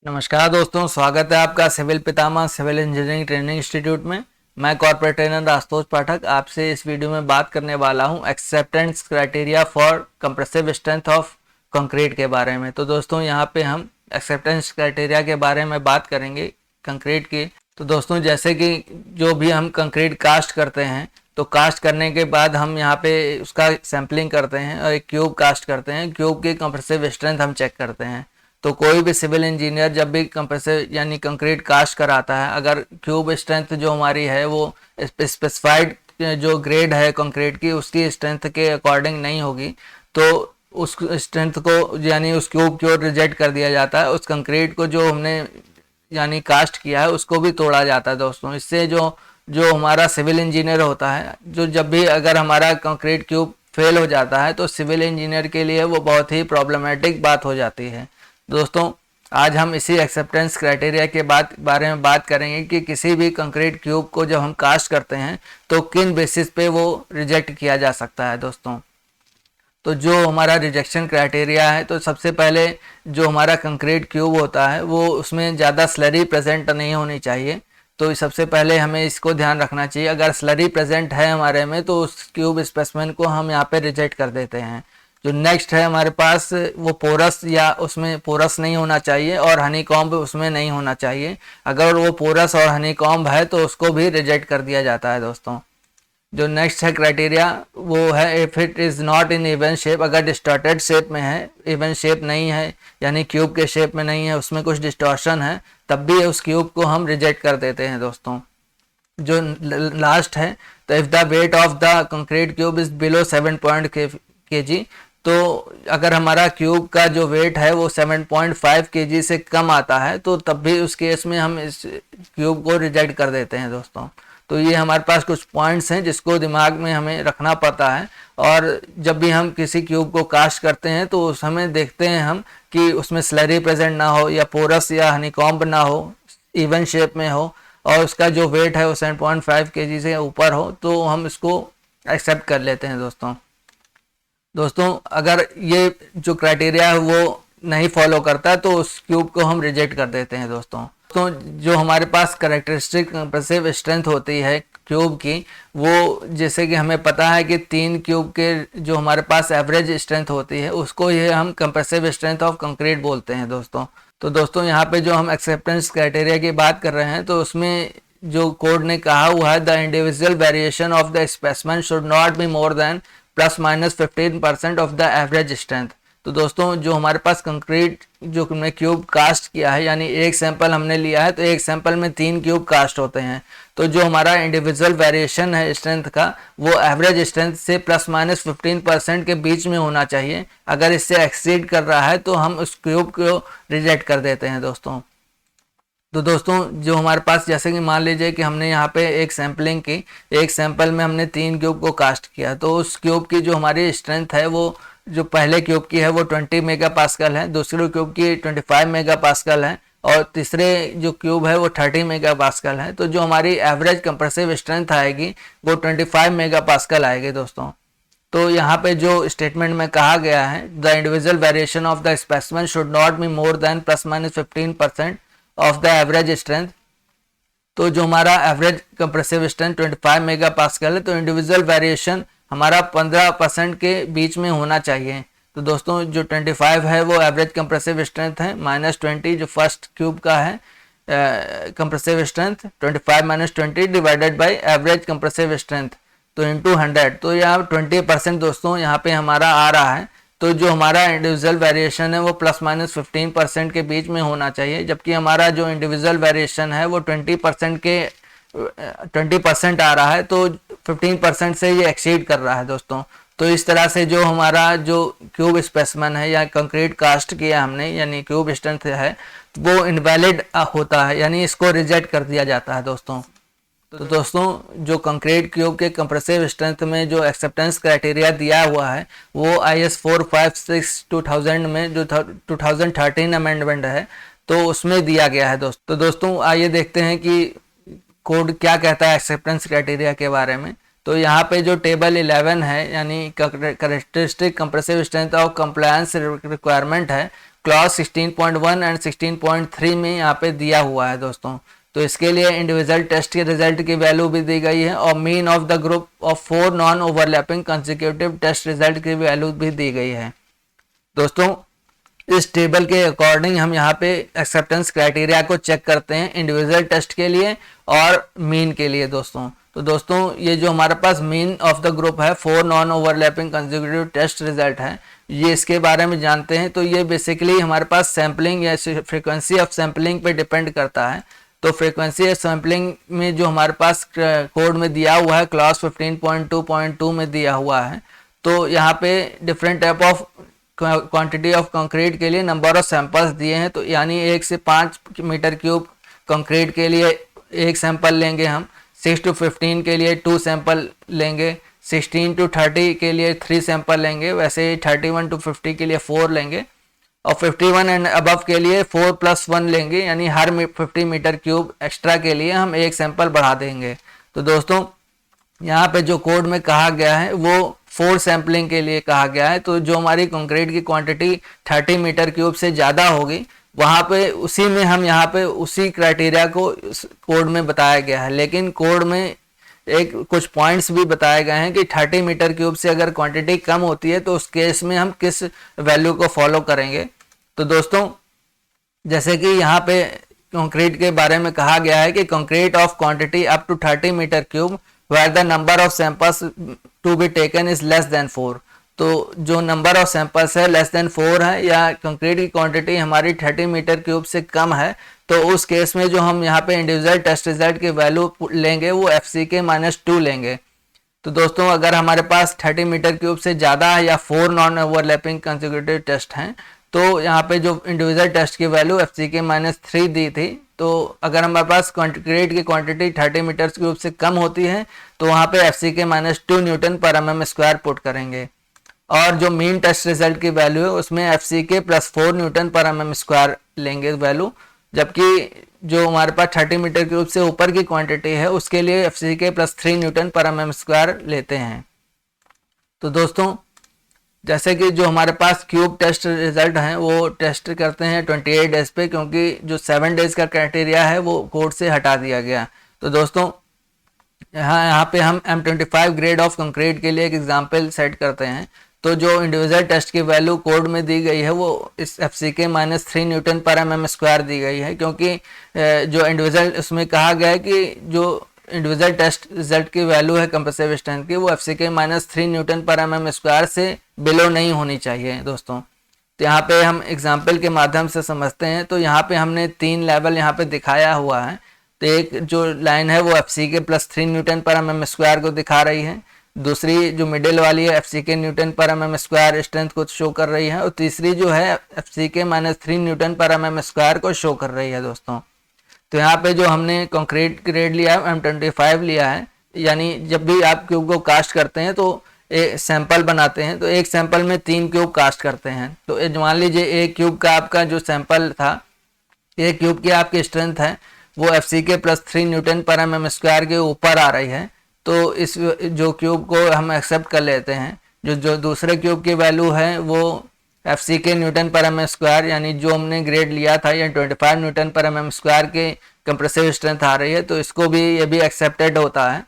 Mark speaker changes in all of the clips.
Speaker 1: नमस्कार दोस्तों, स्वागत है आपका सिविल पितामह सिविल इंजीनियरिंग ट्रेनिंग इंस्टीट्यूट में। मैं कॉर्पोरेट ट्रेनर आशुतोष पाठक आपसे इस वीडियो में बात करने वाला हूं acceptance criteria for compressive strength of concrete के बारे में। तो दोस्तों यहाँ पे हम एक्सेप्टेंस क्राइटेरिया के बारे में बात करेंगे कंक्रीट की। तो दोस्तों जैसे कि जो भी हम कंक्रीट कास्ट करते हैं तो कास्ट करने के बाद हम यहाँ पे उसका सैम्पलिंग करते हैं और एक क्यूब कास्ट करते हैं। क्यूब की कंप्रेसिव स्ट्रेंथ हम चेक करते हैं। तो कोई भी सिविल इंजीनियर जब भी कंप्रेसिव यानी कंक्रीट कास्ट कराता है, अगर क्यूब स्ट्रेंथ जो हमारी है वो स्पेसिफाइड जो ग्रेड है कंक्रीट की उसकी स्ट्रेंथ के अकॉर्डिंग नहीं होगी तो उस स्ट्रेंथ को यानी उस क्यूब को रिजेक्ट कर दिया जाता है। उस कंक्रीट को जो हमने यानी कास्ट किया है उसको भी तोड़ा जाता है दोस्तों। इससे जो जो हमारा सिविल इंजीनियर होता है, जो जब भी अगर हमारा कंक्रीट क्यूब फेल हो जाता है तो सिविल इंजीनियर के लिए वो बहुत ही प्रॉब्लमेटिक बात हो जाती है। दोस्तों आज हम इसी एक्सेप्टेंस क्राइटेरिया के बारे में बात करेंगे कि किसी भी कंक्रीट क्यूब को जब हम कास्ट करते हैं तो किन बेसिस पे वो रिजेक्ट किया जा सकता है। दोस्तों तो जो हमारा रिजेक्शन क्राइटेरिया है, तो सबसे पहले जो हमारा कंक्रीट क्यूब होता है वो उसमें ज़्यादा स्लरी प्रेजेंट नहीं होनी चाहिए। तो सबसे पहले हमें इसको ध्यान रखना चाहिए। अगर स्लरी प्रेजेंट है हमारे में तो उस क्यूब स्पेसिमेन को हम यहाँ पे रिजेक्ट कर देते हैं। जो नेक्स्ट है हमारे पास वो पोरस या उसमें पोरस नहीं होना चाहिए और हनी कॉम्ब उसमें नहीं होना चाहिए। अगर वो पोरस और हनी कॉम्ब है तो उसको भी रिजेक्ट कर दिया जाता है। दोस्तों जो नेक्स्ट है क्राइटेरिया वो है if it is not in even shape. अगर डिस्टॉर्टेड शेप में है, इवन शेप नहीं है यानी क्यूब के शेप में नहीं है, उसमें कुछ डिस्टॉर्शन है, तब भी उस क्यूब को हम रिजेक्ट कर देते हैं। दोस्तों जो लास्ट है तो if the weight of the concrete cube is below 7 kg, तो अगर हमारा क्यूब का जो वेट है वो 7.5 kg से कम आता है तो तब भी उस केस में हम इस क्यूब को रिजेक्ट कर देते हैं। दोस्तों तो ये हमारे पास कुछ पॉइंट्स हैं जिसको दिमाग में हमें रखना पड़ता है। और जब भी हम किसी क्यूब को कास्ट करते हैं तो उस हमें देखते हैं हम कि उसमें स्लरी प्रेजेंट ना हो या पोरस या हनीकॉम्ब ना हो, इवन शेप में हो और उसका जो वेट है वो 7.5 kg से ऊपर हो तो हम इसको एक्सेप्ट कर लेते हैं। दोस्तों अगर ये जो क्राइटेरिया है वो नहीं फॉलो करता तो उस क्यूब को हम रिजेक्ट कर देते हैं। दोस्तों तो जो हमारे पास कैरेक्टरिस्टिक कंप्रेसिव स्ट्रेंथ होती है क्यूब की, वो जैसे कि हमें पता है कि 3 क्यूब के जो हमारे पास एवरेज स्ट्रेंथ होती है उसको ये हम कंप्रेसिव स्ट्रेंथ ऑफ कंक्रीट बोलते हैं। दोस्तों यहाँ पे जो हम एक्सेप्टेंस क्राइटेरिया की बात कर रहे हैं तो उसमें जो कोड ने कहा हुआ है the individual variation of the specimen should not be more than ±15% of the average strength. तो दोस्तों जो हमारे पास कंक्रीट जो हमने क्यूब कास्ट किया है यानी एक सैंपल हमने लिया है तो एक सैंपल में 3 क्यूब कास्ट होते हैं, तो जो हमारा इंडिविजुअल वेरिएशन है स्ट्रेंथ का वो एवरेज स्ट्रेंथ से ±15% के बीच में होना चाहिए। अगर इससे एक्सीड कर रहा है तो हम उस क्यूब को रिजेक्ट कर देते हैं। तो दोस्तों जो हमारे पास जैसे कि मान लीजिए कि हमने यहाँ पे एक सैम्पलिंग की, एक सैंपल में हमने 3 क्यूब को कास्ट किया तो उस क्यूब की जो हमारी स्ट्रेंथ है वो जो पहले क्यूब की है वो 20 मेगापास्कल है, दूसरे क्यूब की 25 मेगापास्कल है और तीसरे जो क्यूब है वो 30 मेगापास्कल है। तो जो हमारी एवरेज कंप्रेसिव स्ट्रेंथ आएगी वो 25 मेगापास्कल आएगी। दोस्तों तो यहाँ पे जो स्टेटमेंट में कहा गया है the individual variation of the specimen should not be more than ±15% of the average strength. तो जो हमारा एवरेज कंप्रेसिव स्ट्रेंथ 25 मेगापास्कल है तो इंडिविजुअल वेरिएशन हमारा 15% के बीच में होना चाहिए। तो दोस्तों जो 25 है वो एवरेज कंप्रेसिव स्ट्रेंथ है, -20 जो फर्स्ट क्यूब का है compressive strength, 25 - 20 divided by average compressive strength तो इनटू 100। तो यहाँ 20% दोस्तों यहाँ पे हमारा आ रहा है। तो जो हमारा इंडिविजुअल वेरिएशन है वो ±15% के बीच में होना चाहिए, जबकि हमारा जो इंडिविजुअल वेरिएशन है वो 20% आ रहा है तो 15% से ये एक्सीड कर रहा है। दोस्तों तो इस तरह से जो हमारा जो क्यूब स्पेसिमेन है या कंक्रीट कास्ट किया हमने यानी क्यूब स्ट्रेंथ है वो इनवैलिड होता है यानी इसको रिजेक्ट कर दिया जाता है। तो दोस्तों जो कंक्रीट क्यूब के कंप्रेसिव स्ट्रेंथ में जो एक्सेप्टेंस क्राइटेरिया दिया हुआ है वो IS 456/2000 में जो 2013 अमेंडमेंट है तो उसमें दिया गया है। दोस्तों आइए देखते हैं कि कोड क्या कहता है एक्सेप्टेंस क्राइटेरिया के बारे में। तो यहाँ पे जो टेबल 11 है यानी characteristic compressive strength of compliance requirement है क्लॉज 16.1 एंड 16.3 में यहाँ पे दिया हुआ है दोस्तों। तो इसके लिए इंडिविजुअल टेस्ट के रिजल्ट की वैल्यू भी दी गई है और mean of the group of 4 non overlapping consecutive test result की वैल्यू भी दी गई है दोस्तों। इस टेबल के अकॉर्डिंग हम यहाँ पे एक्सेप्टेंस क्राइटेरिया को चेक करते हैं इंडिविजुअल टेस्ट के लिए और मीन के लिए दोस्तों। तो दोस्तों ये जो हमारे पास मीन ऑफ द ग्रुप है 4 non overlapping consecutive test result है, ये इसके बारे में जानते हैं। तो ये बेसिकली हमारे पास सैम्पलिंग या फ्रीक्वेंसी ऑफ सैम्पलिंग पे डिपेंड करता है। तो फ्रीक्वेंसी ऑफ सैम्पलिंग में जो हमारे पास कोड में दिया हुआ है क्लॉज 15.2.2 में दिया हुआ है, तो यहाँ पे different type of quantity of concrete के लिए नंबर ऑफ सैंपल्स दिए हैं। तो यानी 1 से 5 मीटर क्यूब कंक्रीट के लिए एक सैंपल लेंगे हम, 6 to 15 के लिए 2 सैंपल लेंगे, 16 to 30 के लिए 3 सैंपल लेंगे, वैसे ही 31 to 50 के लिए 4 लेंगे और 51 एंड अबव के लिए 4+1 लेंगे, यानी हर 50 मीटर क्यूब एक्स्ट्रा के लिए हम एक सैंपल बढ़ा देंगे। तो दोस्तों यहाँ पे जो कोड में कहा गया है वो 4 सैम्पलिंग के लिए कहा गया है। तो जो हमारी कंक्रीट की क्वांटिटी 30 मीटर क्यूब से ज़्यादा होगी वहाँ पे उसी में हम यहाँ पे उसी क्राइटेरिया को कोड में बताया गया है। लेकिन कोड में एक कुछ पॉइंट्स भी बताए गए हैं कि 30 मीटर क्यूब से अगर क्वांटिटी कम होती है तो उस केस में हम किस वैल्यू को फॉलो करेंगे। तो दोस्तों जैसे कि यहाँ पे कंक्रीट के बारे में कहा गया है कि concrete of quantity up to 30 metre cube where the number of samples to be taken is less than 4। तो जो नंबर ऑफ सैंपल्स है लेस देन 4 है या कंक्रीट की क्वांटिटी हमारी 30 मीटर क्यूब से कम है, तो उस केस में जो हम यहाँ पे इंडिविजुअल टेस्ट रिजल्ट की वैल्यू लेंगे वो FCK-2 लेंगे। तो दोस्तों अगर हमारे पास 30 मीटर क्यूब से ज़्यादा है या 4 नॉन ओवरलैपिंग कंसेक्यूटिव टेस्ट हैं, तो यहाँ पे जो इंडिविजुअल टेस्ट की वैल्यू FCK-3 दी थी। तो अगर हमारे पास कंक्रीट की क्वांटिटी 30 मीटर क्यूब से कम होती है तो वहाँ पे FCK-2 न्यूटन पर mm स्क्वायर पुट करेंगे और जो मीन टेस्ट रिजल्ट की वैल्यू है उसमें FCK+4 न्यूटन पर mm स्क्वायर लेंगे वैल्यू। जबकि जो हमारे पास 30 मीटर क्यूब से ऊपर की क्वांटिटी है उसके लिए FCK+3 न्यूटन पर mm स्क्वायर लेते हैं। तो दोस्तों जैसे कि जो हमारे पास क्यूब टेस्ट रिजल्ट हैं वो टेस्ट करते हैं 28 डेज पे, क्योंकि जो 7 डेज का क्राइटेरिया है वो कोड से हटा दिया गया। तो दोस्तों यहाँ पे हम M25 ग्रेड ऑफ कंक्रीट के लिए एक एग्जांपल सेट करते हैं। तो जो इंडिविजुअल टेस्ट की वैल्यू कोड में दी गई है वो इस FCK-3 न्यूटन पर mm स्क्वायर दी गई है, क्योंकि जो इंडिविजुअल उसमें कहा गया है कि जो इंडिविजुअल टेस्ट रिजल्ट की वैल्यू है कंप्रेसिव स्ट्रेंथ की वो FCK-3 न्यूटन पर mm स्क्वायर से बिलो नहीं होनी चाहिए दोस्तों। तो यहाँ पे हम एग्जांपल के माध्यम से समझते हैं। तो यहाँ पे हमने 3 लेवल यहाँ पे दिखाया हुआ है। तो एक जो लाइन है वो FCK+3 न्यूटन पर mm स्क्वायर को दिखा रही है, दूसरी जो मिडिल वाली है FCK न्यूटन पर mm स्क्वायर स्ट्रेंथ को शो कर रही है और तीसरी जो है FCK-3 न्यूटन पर mm स्क्वायर को शो कर रही है दोस्तों। तो यहाँ पे जो हमने कंक्रीट ग्रेड लिया है M25 लिया है, यानी जब भी आप क्यूब को कास्ट करते हैं तो एक सैंपल बनाते हैं तो एक सैंपल में 3 क्यूब कास्ट करते हैं। तो मान लीजिए एक क्यूब का आपका जो सैंपल था, एक क्यूब की आपकी स्ट्रेंथ है वो FCK+3 न्यूटन पर mm स्क्वायर के ऊपर आ रही है। तो इस जो क्यूब को हम एक्सेप्ट कर लेते हैं। जो दूसरे क्यूब की वैल्यू है वो FCK न्यूटन पर mm स्क्वायर, यानी जो हमने ग्रेड लिया था या 25 न्यूटन पर mm स्क्वायर के कंप्रेसिव स्ट्रेंथ आ रही है, तो इसको भी ये भी एक्सेप्टेड होता है।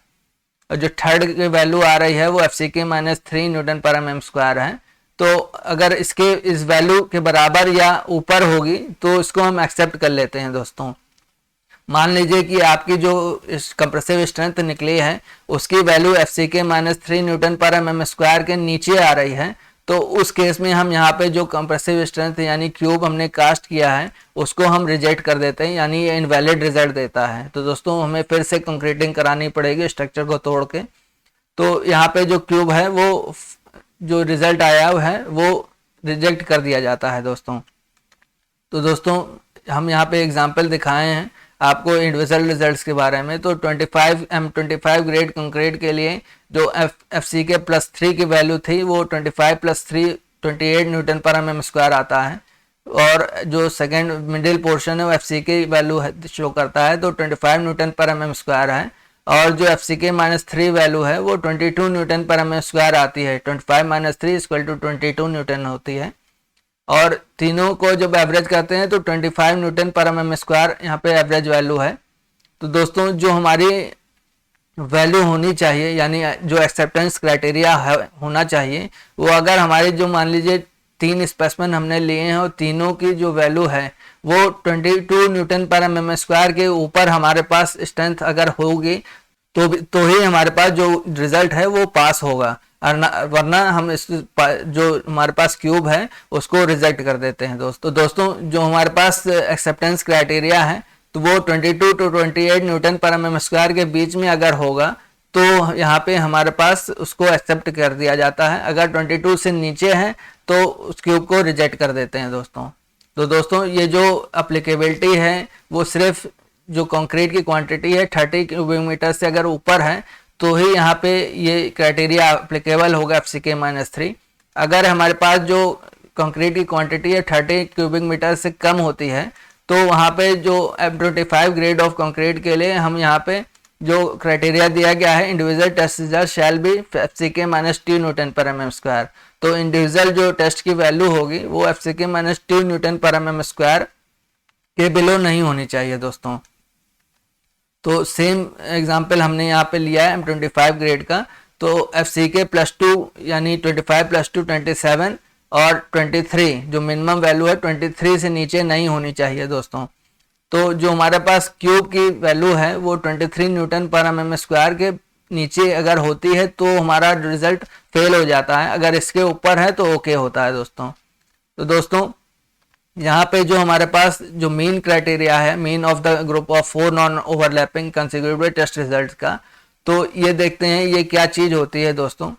Speaker 1: और जो थर्ड की वैल्यू आ रही है वो FCK-3 न्यूटन पर mm स्क्वायर है। तो अगर इसके इस वैल्यू के बराबर या ऊपर होगी तो इसको हम एक्सेप्ट कर लेते हैं दोस्तों। मान लीजिए कि आपकी जो इस कंप्रेसिव स्ट्रेंथ निकली है उसकी वैल्यू FCK-3 न्यूटन पर mm स्क्वायर के नीचे आ रही है, तो उस केस में हम यहाँ पे जो कंप्रेसिव स्ट्रेंथ यानी क्यूब हमने कास्ट किया है उसको हम रिजेक्ट कर देते हैं, यानी ये इनवैलिड रिजल्ट देता है। तो दोस्तों हमें फिर से कंक्रीटिंग करानी पड़ेगी स्ट्रक्चर को तोड़ के। तो यहाँ पे जो क्यूब है वो जो रिजल्ट आया है वो रिजेक्ट कर दिया जाता है दोस्तों। तो दोस्तों हम यहाँ पे एग्जाम्पल दिखाए हैं आपको इंडिविजुअल रिजल्ट्स के बारे में। तो M25 ग्रेड कंक्रीट के लिए जो FCK+3 की वैल्यू थी वो 25+3 28 न्यूटन पर mm स्क्वायर आता है, और जो सेकेंड मिडिल पोर्शन है वो FCK वैल्यू शो करता है तो 25 न्यूटन पर mm स्क्वायर है, और जो FCK-3 वैल्यू है वो 22 न्यूटन पर mm स्क्वायर आती है। 25 - 3 = 22 न्यूटन होती है। और तीनों को जब एवरेज करते हैं तो 25 न्यूटन पर mm स्क्वायर यहाँ पे एवरेज वैल्यू है। तो दोस्तों जो हमारी वैल्यू होनी चाहिए यानी जो एक्सेप्टेंस क्राइटेरिया होना चाहिए वो अगर हमारे जो मान लीजिए 3 स्पेसिमेन हमने लिए हैं और तीनों की जो वैल्यू है वो 22 न्यूटन पर mm स्क्वायर के ऊपर हमारे पास स्ट्रेंथ अगर होगी तो ही हमारे पास जो रिजल्ट है वो पास होगा, वरना हम इस जो हमारे पास क्यूब है उसको रिजेक्ट कर देते हैं। दोस्तों जो हमारे पास एक्सेप्टेंस क्राइटेरिया है तो वो 22 टू 28 न्यूटन पर mm स्क्वायर के बीच में अगर होगा तो यहाँ पे हमारे पास उसको एक्सेप्ट कर दिया जाता है। अगर 22 से नीचे है तो उस क्यूब को रिजेक्ट कर देते हैं दोस्तों। तो दोस्तों ये जो अप्लीकेबिलिटी है वो सिर्फ जो कंक्रीट की क्वांटिटी है 30 क्यूबिक मीटर से अगर ऊपर है तो ही यहाँ पे ये क्राइटेरिया अप्लीकेबल होगा FCK-3। अगर हमारे पास जो कंक्रीट की क्वांटिटी है 30 क्यूबिक मीटर से कम होती है तो वहाँ पे जो M25 ग्रेड ऑफ कंक्रीट के लिए हम यहाँ पे जो क्राइटेरिया दिया गया है individual test result shall be FCK-2 newton पर mm स्क्वायर। तो इंडिविजुअल जो टेस्ट की वैल्यू होगी वो FCK-2 न्यूटन पर mm स्क्वायर के बिलो नहीं होनी चाहिए दोस्तों। तो सेम एग्जाम्पल हमने यहाँ पे लिया है M25 ग्रेड का, तो FCK+2 यानी 25+2 27 और 23 जो मिनिमम वैल्यू है 23 से नीचे नहीं होनी चाहिए दोस्तों। तो जो हमारे पास क्यूब की वैल्यू है वो 23 न्यूटन पर mm स्क्वायर के नीचे अगर होती है तो हमारा रिजल्ट फेल हो जाता है, अगर इसके ऊपर है तो ओके होता है दोस्तों। तो दोस्तों यहाँ पे जो हमारे पास जो मीन क्राइटेरिया है, mean of the group of 4 non overlapping consecutive test result का, तो ये देखते हैं ये क्या चीज़ होती है दोस्तों।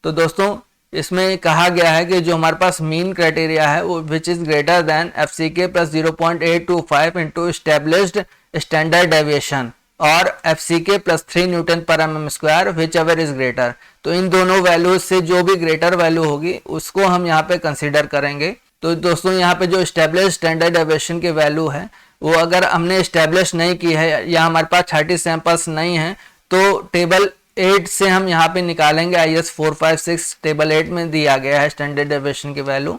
Speaker 1: तो दोस्तों इसमें कहा गया है कि जो हमारे पास मीन क्राइटेरिया है वो which is greater than FCK+0.825 into established standard deviation और FCK+3 न्यूटन पर mm square which ever is greater. तो इन दोनों वैल्यूज से जो भी ग्रेटर वैल्यू होगी उसको हम यहाँ पे कंसिडर करेंगे। तो दोस्तों यहाँ पे जो एस्टेब्लिश्ड स्टैंडर्ड डेविएशन की वैल्यू है वो अगर हमने एस्टेब्लिश नहीं की है या हमारे पास 30 सैंपल्स नहीं हैं तो टेबल 8 से हम यहाँ पे निकालेंगे। IS 456 टेबल 8 में दिया गया है स्टैंडर्ड डेविएशन की वैल्यू,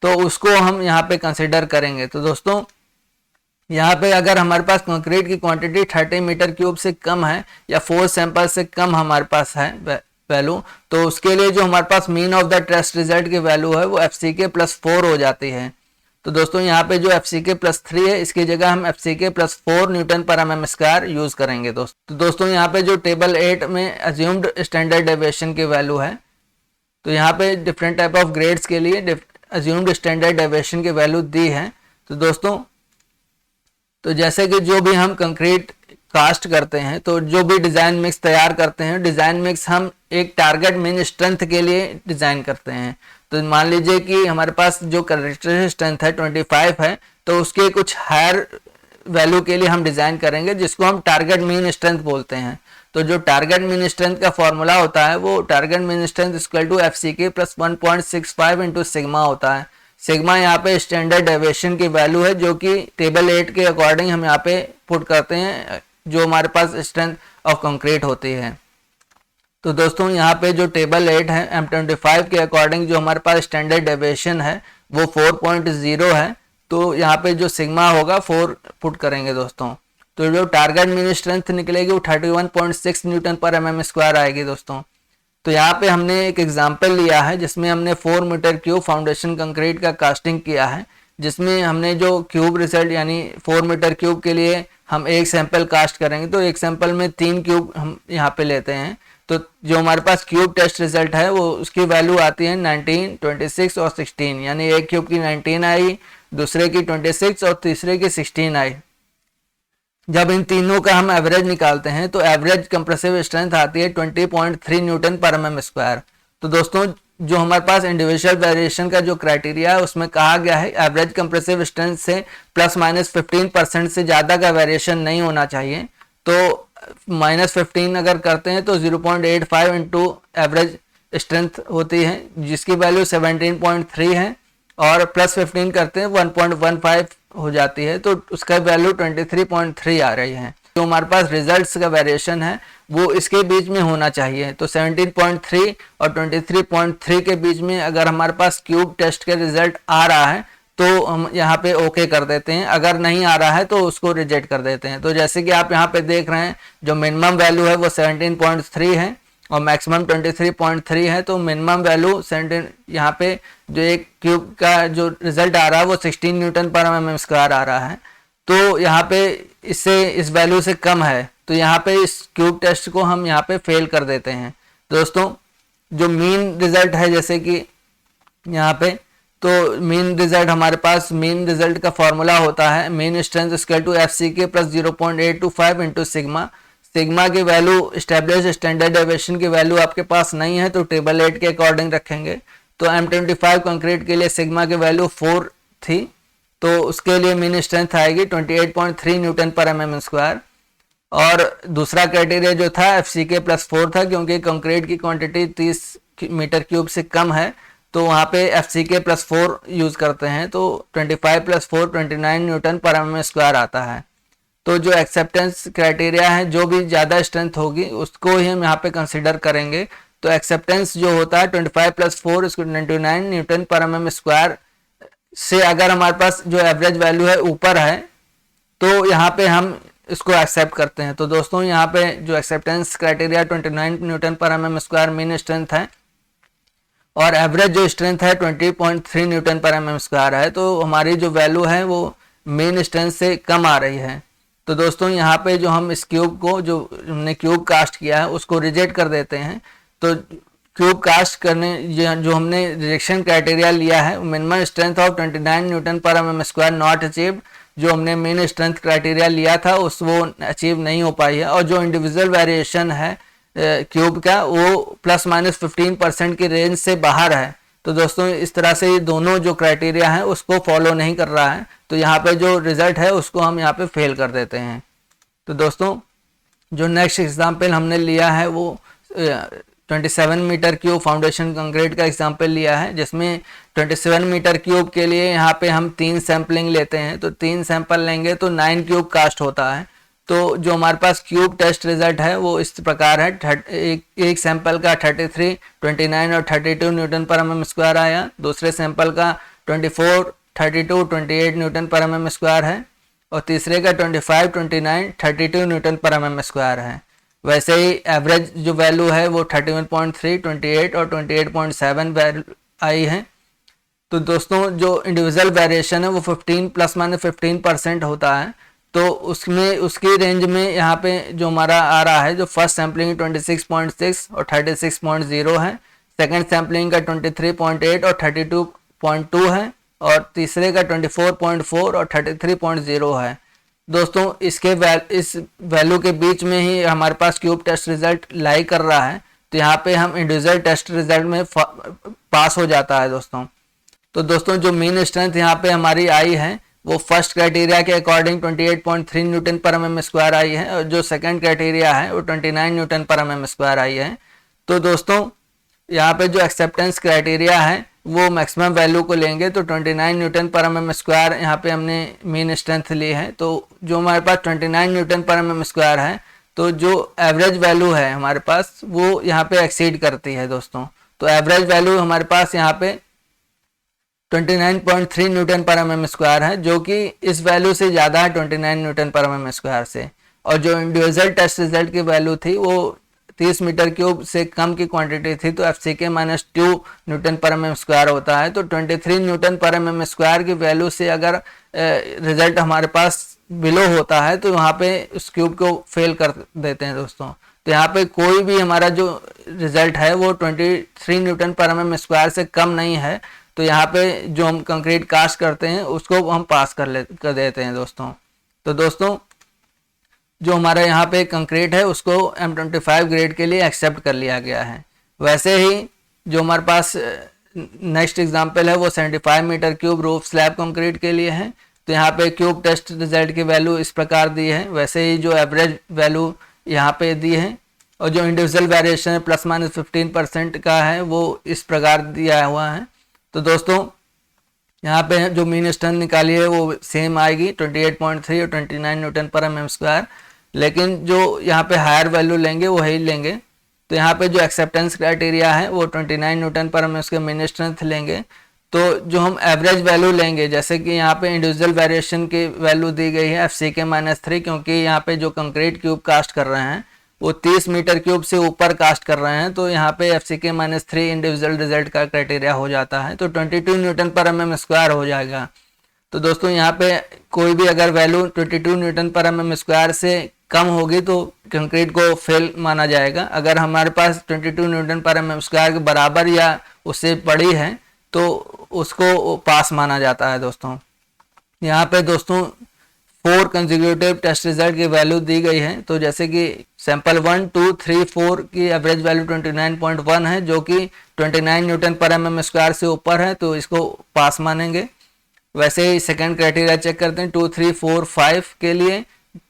Speaker 1: तो उसको हम यहाँ पे कंसिडर करेंगे। तो दोस्तों यहाँ पे अगर हमारे पास कंक्रीट की क्वांटिटी 30 मीटर क्यूब से कम है या 4 सैंपल से कम हमारे पास है वैल्यू, तो उसके लिए जो हमारे पास mean of the test result की वैल्यू है वो FCK+4 हो जाती है। तो दोस्तों यहाँ पे जो FCK+3 है इसकी जगह हम FCK+4 न्यूटन पर mm स्क्वायर यूज करेंगे दोस्तों। तो दोस्तों यहाँ पे जो टेबल 8 में अज्यूम्ड स्टैंडर्ड डेविएशन की वैल्यू है, तो यहाँ पे डिफरेंट टाइप ऑफ ग्रेड्स के लिए अज्यूम्ड स्टैंडर्ड डेविएशन की वैल्यू दी है। तो दोस्तों तो जैसे कि जो भी हम कंक्रीट कास्ट करते हैं तो जो भी डिज़ाइन मिक्स तैयार करते हैं, डिज़ाइन मिक्स हम एक टारगेट मीन स्ट्रेंथ के लिए डिज़ाइन करते हैं। तो मान लीजिए कि हमारे पास जो कैरेक्टरिस्टिक स्ट्रेंथ है 25 है, तो उसके कुछ हायर वैल्यू के लिए हम डिज़ाइन करेंगे जिसको हम टारगेट मीन स्ट्रेंथ बोलते हैं। तो जो टारगेट मीन स्ट्रेंथ का फॉर्मूला होता है वो target mean strength equal to FCK+1.65 into sigma होता है। सिग्मा यहाँ पे स्टैंडर्ड डेविएशन की वैल्यू है जो कि टेबल 8 के अकॉर्डिंग हम यहाँ पे पुट करते हैं जो हमारे पास स्ट्रेंथ ऑफ कंक्रीट होती है। तो दोस्तों यहाँ पे जो टेबल 8 है M25 के अकॉर्डिंग जो हमारे पास स्टैंडर्ड डेविएशन है वो 4.0 है, तो यहाँ पे जो सिग्मा होगा 4 पुट करेंगे दोस्तों। तो जो टारगेट मीन स्ट्रेंथ निकलेगी वो 31.6 न्यूटन पर mm स्क्वायर आएगी दोस्तों। तो यहाँ पे हमने एक एग्जाम्पल लिया है जिसमें हमने 4 मीटर क्यूब फाउंडेशन कंक्रीट का कास्टिंग किया है, जिसमें हमने जो क्यूब रिजल्ट यानी 4 मीटर क्यूब के लिए हम एक सैंपल कास्ट करेंगे। तो एक सैंपल में 3 क्यूब हम यहाँ पे लेते हैं। तो जो हमारे पास क्यूब टेस्ट रिजल्ट है वो उसकी वैल्यू आती है 19, 26 और 16, यानी एक क्यूब की 19 आई, दूसरे की 26 और तीसरे की 16 आई। जब इन तीनों का हम एवरेज निकालते हैं तो एवरेज कंप्रेसिव स्ट्रेंथ आती है 20.3 न्यूटन पर mm स्क्वायर। तो दोस्तों जो हमारे पास इंडिविजुअल वेरिएशन का जो क्राइटेरिया है उसमें कहा गया है एवरेज कंप्रेसिव स्ट्रेंथ से ±15% से ज़्यादा का वेरिएशन नहीं होना चाहिए। तो -15 अगर करते हैं तो 0.85 इंटू एवरेज स्ट्रेंथ होती है जिसकी वैल्यू 17.3 है, और +15 करते हैं 1.15 हो जाती है तो उसका वैल्यू 23.3 आ रही है। जो हमारे पास रिजल्ट्स का वेरिएशन है वो इसके बीच में होना चाहिए। तो 17.3 और 23.3 के बीच में अगर हमारे पास क्यूब टेस्ट के रिजल्ट आ रहा है तो हम यहाँ पे ओके कर देते हैं, अगर नहीं आ रहा है तो उसको रिजेक्ट कर देते हैं। तो जैसे कि आप यहाँ पे देख रहे हैं जो मिनिमम वैल्यू है वो 17.3 है और मैक्सिमम 23.3 है। तो मिनिमम वैल्यू 17, यहाँ पे जो एक क्यूब का जो रिजल्ट आ रहा है वो 16 न्यूटन पर mm स्क्वायर आ रहा है। तो यहाँ पे इससे इस वैल्यू से कम है तो यहाँ पे इस क्यूब टेस्ट को हम यहाँ पे फेल कर देते हैं। दोस्तों जो मीन रिजल्ट है जैसे कि यहाँ पे, तो मीन रिजल्ट हमारे पास मीन रिजल्ट का फॉर्मूला होता है mean strength square to FCK plus 0.825 into sigma. Sigma की वैल्यू स्टैब्लिश स्टैंडर्ड डेविएशन की वैल्यू आपके पास नहीं है तो टेबल 8 के अकॉर्डिंग रखेंगे। तो M25 कंक्रीट के लिए सिग्मा की वैल्यू 4 थी तो उसके लिए मीन स्ट्रेंथ आएगी 28.3 न्यूटन पर mm स्क्वायर। और दूसरा क्राइटेरिया जो था FCK प्लस 4 था क्योंकि कंक्रीट की क्वांटिटी 30 मीटर क्यूब से कम है तो वहाँ पे FCK प्लस 4 यूज करते हैं। तो 25 प्लस 4 29 न्यूटन पर mm स्क्वायर आता है। तो जो एक्सेप्टेंस क्राइटेरिया है जो भी ज़्यादा स्ट्रेंथ होगी उसको ही हम यहाँ पे कंसिडर करेंगे। तो एक्सेप्टेंस जो होता है 25 प्लस 4 इसको 99 न्यूटन पर mm स्क्वायर से अगर हमारे पास जो एवरेज वैल्यू है ऊपर है तो यहाँ पे हम इसको एक्सेप्ट करते हैं। तो दोस्तों यहाँ पे जो एक्सेप्टेंस क्राइटेरिया 29 न्यूटन पर mm स्क्वायर मीन स्ट्रेंथ है और एवरेज जो स्ट्रेंथ है 20.3 न्यूटन पर mm स्क्वायर है। तो हमारी जो वैल्यू है वो मेन स्ट्रेंथ से कम आ रही है। तो दोस्तों यहाँ पे जो हम इस क्यूब को जो हमने क्यूब कास्ट किया है उसको रिजेक्ट कर देते हैं। तो क्यूब कास्ट करने जो हमने रिजेक्शन क्राइटेरिया लिया है मिनिमम स्ट्रेंथ ऑफ 29 न्यूटन पर mm स्क्वायर नॉट अचीव्ड, जो हमने मेन स्ट्रेंथ क्राइटेरिया लिया था उस वो अचीव नहीं हो पाई है। और जो इंडिविजुअल वेरिएशन है क्यूब का वो प्लस माइनस 15% की रेंज से बाहर है। तो दोस्तों इस तरह से ये दोनों जो क्राइटेरिया है उसको फॉलो नहीं कर रहा है तो यहाँ पे जो रिजल्ट है उसको हम यहाँ पे फेल कर देते हैं। तो दोस्तों जो नेक्स्ट एग्जाम्पल हमने लिया है वो 27 मीटर क्यूब फाउंडेशन कंक्रीट का एग्जाम्पल लिया है जिसमें 27 मीटर क्यूब के लिए यहाँ पे हम 3 सैम्पलिंग लेते हैं। तो 3 सैंपल लेंगे तो 9 क्यूब कास्ट होता है। तो जो हमारे पास क्यूब टेस्ट रिजल्ट है वो इस प्रकार है, एक सैंपल का 33, 29 और 32 न्यूटन पर mm स्क्वायर आया, दूसरे सैंपल का 24, 32, 28 न्यूटन पर mm स्क्वायर है और तीसरे का 25, 29, 32 न्यूटन पर mm स्क्वायर है। वैसे ही एवरेज जो वैल्यू है वो 31.3, 28 और 28.7 वैल्यू आई है। तो दोस्तों जो इंडिविजुअल वेरिएशन है वो 15 प्लस माइनस 15% होता है। तो उसमें उसकी रेंज में यहाँ पे जो हमारा आ रहा है जो फर्स्ट सैम्पलिंग 26.6 और 36.0 है, सेकंड सैम्पलिंग का 23.8 और 32.2 है और तीसरे का 24.4 और 33.0 है। दोस्तों इस वैल्यू के बीच में ही हमारे पास क्यूब टेस्ट रिजल्ट लाई कर रहा है तो यहाँ पे हम इंडिविजुअल टेस्ट रिजल्ट में पास हो जाता है दोस्तों। तो दोस्तों जो मीन स्ट्रेंथ यहाँ पे हमारी आई है वो फर्स्ट क्राइटेरिया के अकॉर्डिंग 28.3 न्यूटन पर mm स्क्वायर आई है और जो सेकंड क्राइटेरिया है वो 29 न्यूटन पर mm स्क्वायर आई है। तो दोस्तों यहाँ पे जो एक्सेप्टेंस क्राइटेरिया है वो मैक्सिमम वैल्यू को लेंगे तो 29 न्यूटन पर mm स्क्वायर यहाँ पे हमने मीन स्ट्रेंथ ली है। तो जो हमारे पास 29 न्यूटन पर mm स्क्वायर है तो जो एवरेज वैल्यू है हमारे पास वो यहाँ पे एक्सीड करती है दोस्तों। तो एवरेज वैल्यू हमारे पास यहाँ पे 29.3 न्यूटन पर mm स्क्वायर है जो कि इस वैल्यू से ज़्यादा है 29 न्यूटन पर mm स्क्वायर से। और जो इंडिविजुअल टेस्ट रिजल्ट की वैल्यू थी वो 30 मीटर क्यूब से कम की क्वांटिटी थी तो FCK माइनस 2 न्यूटन पर mm स्क्वायर होता है। तो 23 न्यूटन पर mm स्क्वायर की वैल्यू से अगर रिजल्ट हमारे पास बिलो होता है तो वहाँ पे उस क्यूब को फेल कर देते हैं दोस्तों। तो यहाँ पे कोई भी हमारा जो रिजल्ट है वो 23 न्यूटन पर mm स्क्वायर से कम नहीं है। तो यहाँ पे जो हम कंक्रीट कास्ट करते हैं उसको हम पास कर देते हैं दोस्तों। तो दोस्तों जो हमारा यहाँ पे कंक्रीट है उसको M25 ग्रेड के लिए एक्सेप्ट कर लिया गया है। वैसे ही जो हमारे पास नेक्स्ट एग्जांपल है वो 75 metre cube roof slab concrete के लिए है। तो यहाँ पे क्यूब टेस्ट रिजल्ट की वैल्यू इस प्रकार दी है, वैसे ही जो एवरेज वैल्यू यहाँ पे दी है और जो इंडिविजुअल वेरिएशन है प्लस माइनस 15% का है वो इस प्रकार दिया हुआ है। तो दोस्तों यहाँ पे जो मीन स्ट्रेंथ निकाली है वो सेम आएगी 28.3 और 29 न्यूटन पर mm स्क्वायर। लेकिन जो यहाँ पे हायर वैल्यू लेंगे वो ही लेंगे। तो यहाँ पे जो एक्सेप्टेंस क्राइटेरिया है वो 29 न्यूटन पर हम इसके मीन स्ट्रेंथ लेंगे। तो जो हम एवरेज वैल्यू लेंगे, जैसे कि यहाँ पे इंडिविजुअल वेरिएशन की वैल्यू दी गई है FCK-3, क्योंकि यहाँ पे जो कंक्रीट क्यूब कास्ट कर रहे हैं वो 30 मीटर क्यूब से ऊपर कास्ट कर रहे हैं, तो यहाँ पे FCK-3 इंडिविजुअल रिजल्ट का क्राइटेरिया हो जाता है, तो 22 न्यूटन पर mm स्क्वायर हो जाएगा। तो दोस्तों यहाँ पे कोई भी अगर वैल्यू 22 न्यूटन पर mm स्क्वायर से कम होगी तो कंक्रीट को फेल माना जाएगा। अगर हमारे पास 22 न्यूटन पर mm स्क्वायर के बराबर या उससे बड़ी है तो उसको पास माना जाता है। दोस्तों यहाँ पे दोस्तों 4 कंसेक्यूटिव टेस्ट रिजल्ट की वैल्यू दी गई है। तो जैसे कि सैंपल 1, 2, 3, 4 की एवरेज वैल्यू 29.1 है, जो कि 29 न्यूटन पर mm स्क्वायर से ऊपर है, तो इसको पास मानेंगे। वैसे ही सेकंड क्राइटेरिया चेक करते हैं, 2, 3, 4, 5 के लिए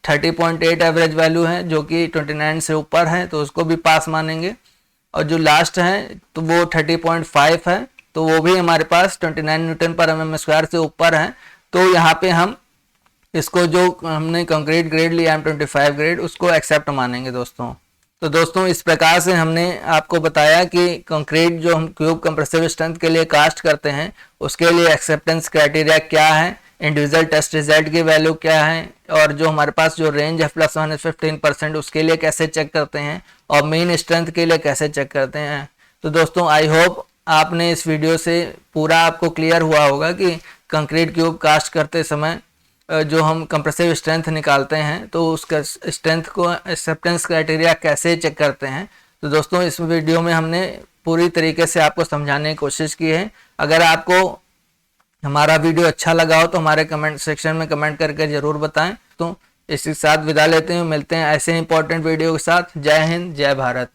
Speaker 1: 30.8 एवरेज वैल्यू है, जो कि 29 से ऊपर है, तो उसको भी पास मानेंगे। और जो लास्ट है तो वो 30.5 है, तो वो भी हमारे पास 29 न्यूटन पर mm स्क्वायर से ऊपर है। तो यहाँ पे हम इसको जो हमने कंक्रीट ग्रेड लिया M25 ग्रेड उसको एक्सेप्ट मानेंगे दोस्तों। तो दोस्तों इस प्रकार से हमने आपको बताया कि कंक्रीट जो हम क्यूब कंप्रेसिव स्ट्रेंथ के लिए कास्ट करते हैं उसके लिए एक्सेप्टेंस क्राइटेरिया क्या है, इंडिविजुअल टेस्ट रिजल्ट की वैल्यू क्या है, और जो हमारे पास जो रेंज है +15% उसके लिए कैसे चेक करते हैं, और मेन स्ट्रेंथ के लिए कैसे चेक करते हैं। तो दोस्तों आई होप आपने इस वीडियो से पूरा आपको क्लियर हुआ होगा कि कंक्रीट क्यूब कास्ट करते समय जो हम कंप्रेसिव स्ट्रेंथ निकालते हैं तो उसका स्ट्रेंथ को एक्सेप्टेंस क्राइटेरिया कैसे चेक करते हैं। तो दोस्तों इस वीडियो में हमने पूरी तरीके से आपको समझाने की कोशिश की है। अगर आपको हमारा वीडियो अच्छा लगा हो तो हमारे कमेंट सेक्शन में कमेंट करके ज़रूर बताएं। तो इसी के साथ विदा लेते हैं, मिलते हैं ऐसे इंपॉर्टेंट वीडियो के साथ। जय हिंद, जय भारत।